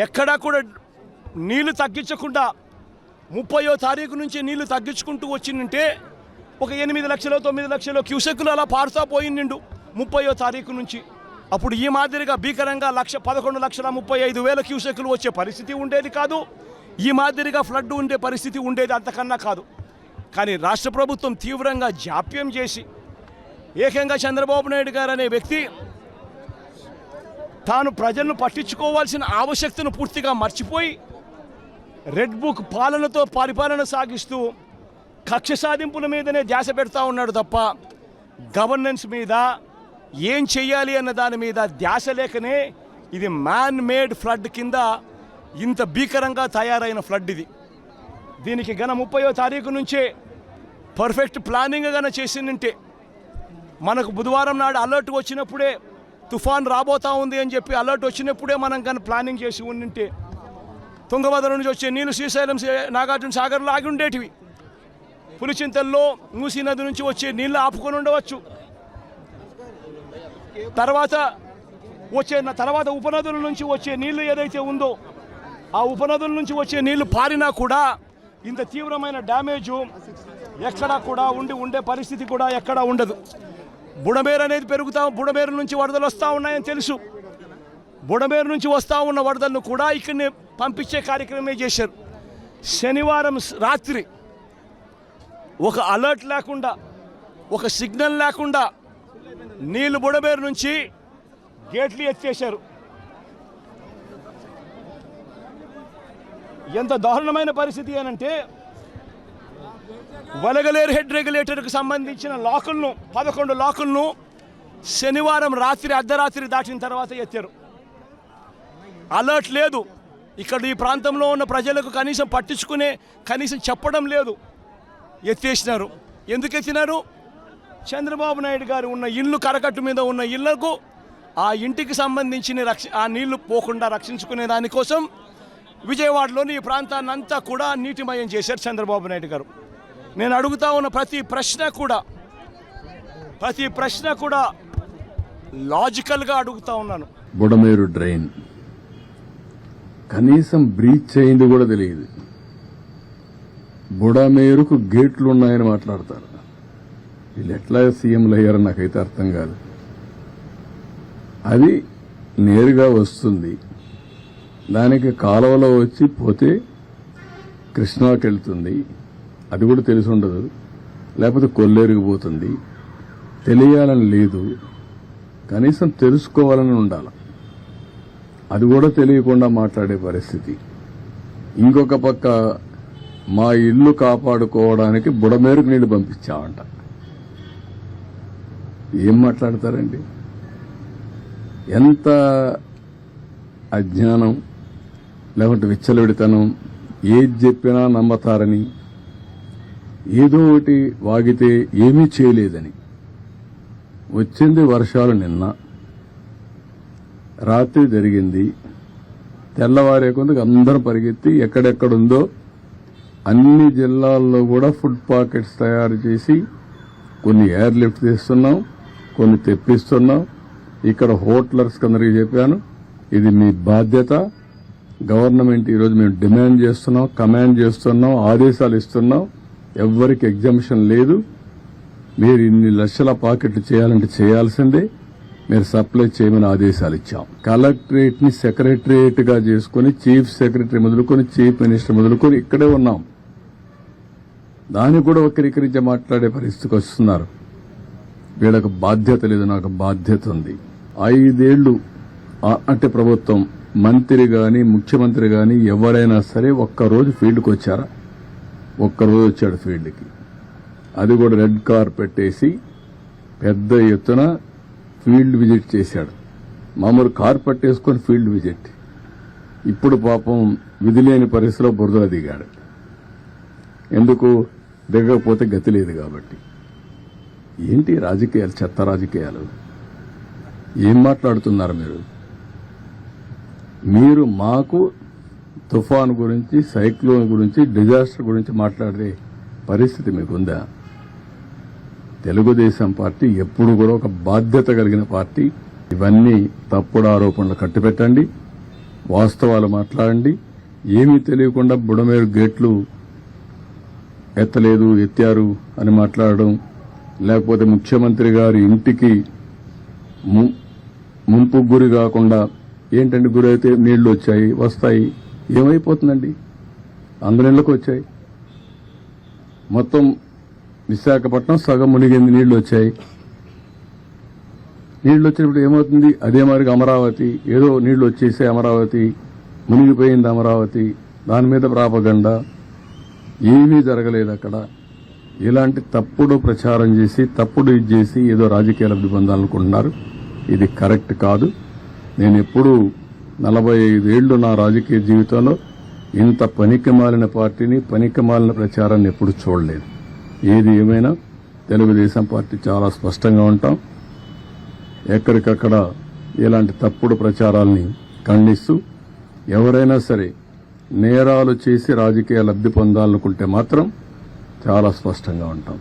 ఎక్కడా కూడా నీళ్లు తగ్గించకుండా 30వ తారీఖు నుంచి నీళ్లు తగ్గించుకుంటూ వచ్చిందంటే ఒక 8 లక్షలు 9 లక్షలు క్యూసెక్కులు అలా పారుతా పోయిండు 30వ తారీఖు నుంచి. అప్పుడు ఈ మాదిరిగా భీకరంగా 11,35,000 క్యూసెక్కులు వచ్చే పరిస్థితి ఉండేది కాదు. ఈ మాదిరిగా ఫ్లడ్ ఉండే పరిస్థితి ఉండేది అంతకన్నా కాదు. కానీ రాష్ట్ర ప్రభుత్వం తీవ్రంగా జాప్యం చేసి ఏకంగా చంద్రబాబు నాయుడు గారు అనే వ్యక్తి తాను ప్రజలను పట్టించుకోవాల్సిన ఆవశ్యకతను పూర్తిగా మర్చిపోయి రెడ్ బుక్ పాలనతో పరిపాలన సాగిస్తూ కక్ష సాధింపుల మీదనే ధ్యాస పెడతా ఉన్నాడు తప్ప గవర్నెన్స్ మీద ఏం చెయ్యాలి అన్న దాని మీద ధ్యాస లేకనే ఇది మ్యాన్ మేడ్ ఫ్లడ్ కింద ఇంత భీకరంగా తయారైన ఫ్లడ్ ఇది. దీనికి గన 30వ తారీఖు నుంచే పర్ఫెక్ట్ ప్లానింగ్ గన చేసిందంటే మనకు బుధవారం నాడు అలర్ట్ వచ్చినప్పుడే తుఫాన్ రాబోతా ఉంది అని చెప్పి అలర్ట్ వచ్చినప్పుడే మనం కానీ ప్లానింగ్ చేసి ఉండింటే తుంగభద్ర నుంచి వచ్చే నీళ్ళు శ్రీశైలం నాగార్జున సాగర్లో ఆగి ఉండేటివి. పులిచింతల్లో మూసీ నది నుంచి వచ్చే నీళ్ళు ఆపుకొని ఉండవచ్చు. తర్వాత ఉపనదుల నుంచి వచ్చే నీళ్లు ఏదైతే ఉందో ఆ ఉపనదుల నుంచి వచ్చే నీళ్లు పారినా కూడా ఇంత తీవ్రమైన డ్యామేజు ఎక్కడా కూడా ఉండే పరిస్థితి కూడా ఎక్కడా ఉండదు. బుడమేరు అనేది బుడమేరు నుంచి వరదలు వస్తూ ఉన్నాయని తెలుసు. బుడమేరు నుంచి వస్తూ ఉన్న వరదలను కూడా ఇక్కడనే పంపించే కార్యక్రమమే చేశారు. శనివారం రాత్రి ఒక అలర్ట్ లేకుండా ఒక సిగ్నల్ లేకుండా నీళ్లు బుడమేరు నుంచి గేట్లు ఎత్తేశారు. ఎంత దారుణమైన పరిస్థితి అనంటే వలగలేరు హెడ్ రెగ్యులేటర్కి సంబంధించిన లాకులను 11 లాకులను శనివారం రాత్రి అర్ధరాత్రి దాటిన తర్వాత ఎత్తారు. అలర్ట్ లేదు. ఇక్కడ ఈ ప్రాంతంలో ఉన్న ప్రజలకు కనీసం చెప్పడం లేదు. ఎత్తేసినారు. ఎందుకు ఎత్తినారు? చంద్రబాబు నాయుడు గారు ఉన్న ఇల్లు కరకట్టు మీద ఉన్న ఇళ్లకు ఆ ఇంటికి సంబంధించిన ఆ నీళ్లు పోకుండా రక్షించుకునే దానికోసం విజయవాడలోని ఈ ప్రాంతాన్ని అంతా కూడా నీటిమయం చేశారు చంద్రబాబు నాయుడు గారు. నేను అడుగుతా ఉన్న ప్రతి ప్రశ్న కూడా లాజికల్గా అడుగుతా ఉన్నాను. బుడమేరు డ్రైన్ కనీసం బ్రీచ్ అయింది కూడా తెలియదు. బుడమేరుకు గేట్లు ఉన్నాయని మాట్లాడతారు. వీళ్ళు ఎట్లా సీఎంలు అయ్యారని నాకైతే అర్థం కాదు. అది నేరుగా వస్తుంది. దానికి కాలువలో వచ్చి పోతే కృష్ణాకి వెళ్తుంది. అది కూడా తెలిసి ఉండదు. లేకపోతే కొల్లేరుకు పోతుంది. తెలియాలని లేదు. కనీసం తెలుసుకోవాలని ఉండాలి. అది కూడా తెలియకుండా మాట్లాడే పరిస్థితి. ఇంకొక పక్క మా ఇల్లు కాపాడుకోవడానికి బుడమేరుకు నీళ్లు పంపించామంట. ఏం మాట్లాడతారండి? ఎంత అజ్ఞానం, లేకుంటే విచ్చలవిడితనం. ఏది చెప్పినా నమ్మతారని, ఏదో ఒకటి వాగితే ఏమీ చేయలేదని. వచ్చింది వర్షాలు నిన్న రాత్రి జరిగింది. తెల్లవారే కొందుకు అందరం పరిగెత్తి ఎక్కడెక్కడుందో అన్ని జిల్లాల్లో కూడా ఫుడ్ పాకెట్స్ తయారు చేసి కొన్ని ఎయిర్ లిఫ్ట్ తీస్తున్నాం, కొన్ని తెప్పిస్తున్నాం. ఇక్కడ హోటలర్స్ అందరికీ చెప్పాను, ఇది మీ బాధ్యత. గవర్నమెంట్ ఈరోజు మేము డిమాండ్ చేస్తున్నాం, కమాండ్ చేస్తున్నాం, ఆదేశాలు ఇస్తున్నాం. ఎవ్వరికి ఎగ్జంప్షన్ లేదు. మీరు ఇన్ని లక్షల పాకెట్లు చేయాలంటే చేయాల్సిందే. మీరు సప్లై చేయమని ఆదేశాలు ఇచ్చాం. కలెక్టరేట్ ని సెక్రటరియట్ గా చేసుకుని చీఫ్ సెక్రటరీ మొదలుకొని చీఫ్ మినిస్టర్ మొదలుకొని ఇక్కడే ఉన్నాం. దాన్ని కూడా వక్రీకరించి మాట్లాడే పరిస్థితికి వస్తున్నారు. వీళ్ళకు బాధ్యత లేదు, నాకు బాధ్యత ఉంది. 5 ఏళ్లు అంటే ప్రభుత్వం మంత్రి గాని ముఖ్యమంత్రి గాని ఎవరైనా సరే ఒక్కరోజు ఫీల్డ్కి వచ్చారా? ఒక్కరోజు వచ్చాడు ఫీల్డ్కి. అది కూడా రెడ్ కార్పెట్ వేసి పెద్ద ఎత్తున ఫీల్డ్ విజిట్ చేశాడు. మామూలు కార్పెట్ వేసుకొని ఫీల్డ్ విజిట్. ఇప్పుడు పాపం విధిలేని పరిస్థితిలో బురదలో దిగాడు. ఎందుకు దిగకపోతే గతి లేదు కాబట్టి. ఏంటి రాజకీయాలు, చెత్త రాజకీయాలు. ఏం మాట్లాడుతున్నారు మీరు? మీరు మాకు తుఫాన్ గురించి, సైక్లోన్ గురించి, డిజాస్టర్ గురించి మాట్లాడే పరిస్థితి మీకుందా? తెలుగుదేశం పార్టీ ఎప్పుడు కూడా ఒక బాధ్యత కలిగిన పార్టీ. ఇవన్నీ తప్పుడు ఆరోపణలు కట్టిపెట్టండి. వాస్తవాలు మాట్లాడండి. ఏమీ తెలియకుండా బుడమేరు గేట్లు ఎత్తలేదు, ఎత్తారు అని మాట్లాడడం, లేకపోతే ముఖ్యమంత్రి గారి ఇంటికి ముంపు గురి కాకుండా ఏంటంటే గురి అయితే నీళ్లు వచ్చాయి, వస్తాయి, ఏమైపోతుందండి? అందరి ఇళ్లకు వచ్చాయి. మొత్తం విశాఖపట్నం సగం మునిగింది, నీళ్లు వచ్చాయి. నీళ్లు వచ్చినప్పుడు ఏమవుతుంది? అదే మరి అమరావతి ఏదో నీళ్లు వచ్చేసే అమరావతి మునిగిపోయింది, అమరావతి దాని మీద ప్రాపగండ, ఏమీ జరగలేదు అక్కడ. ఇలాంటి తప్పుడు ప్రచారం చేసి తప్పుడు ఇది చేసి ఏదో రాజకీయ లబ్ధి పొందాలనుకుంటున్నారు. ఇది కరెక్ట్ కాదు. నేను ఎప్పుడూ 45 ఏళ్లు నా రాజకీయ జీవితంలో ఇంత పనికిమాలిన పార్టీని, పనికిమాలిన ప్రచారాన్ని ఎప్పుడు చూడలేదు. ఏది ఏమైనా తెలుగుదేశం పార్టీ చాలా స్పష్టంగా ఉంటాం. ఎక్కడికక్కడ ఇలాంటి తప్పుడు ప్రచారాల్ని ఖండిస్తూ ఎవరైనా సరే నేరాలు చేసి రాజకీయ లబ్ధి పొందాలనుకుంటే మాత్రం చాలా స్పష్టంగా ఉంటాం.